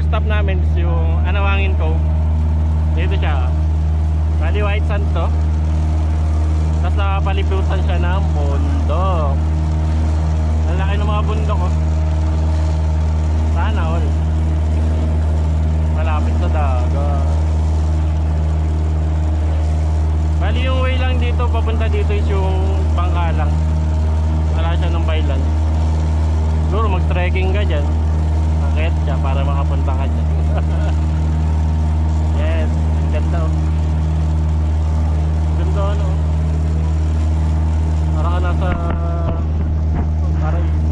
stop namin is yung Anawangin Cove. Dito siya. Bali white sand to. Tapos nakapalibutan siya ng bundok. Ang laki ng mga bundok oh. Sana all. Malapit sa dagat. Bali yung way lang dito papunta dito is yung Bangkalang. Wala siya ng baylan. Siguro mag-trekking ka dyan. Akit siya para makapunta ka dyan. Yes, ang ganda oh. Ganda ano. Para ka nasa Paraiso.